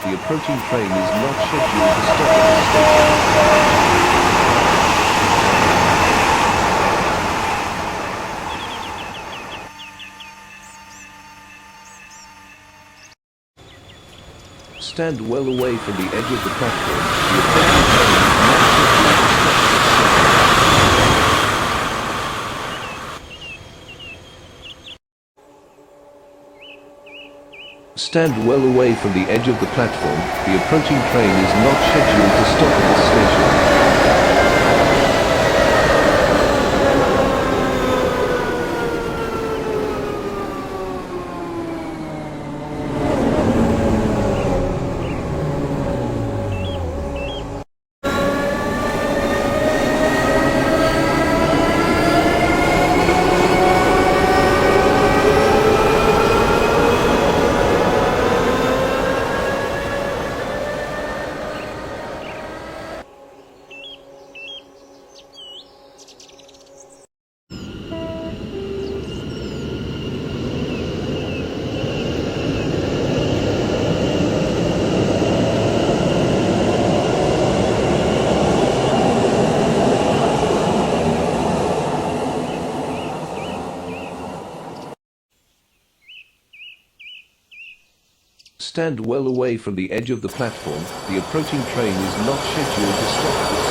The approaching train is not scheduled to stop at the station. Stand well away from the edge of the platform. The approaching train is not scheduled to stop at the station. Stand well away from the edge of the platform. The approaching train is not scheduled to stop at the station. Stand well away from the edge of the platform. The approaching train is not scheduled to stop at the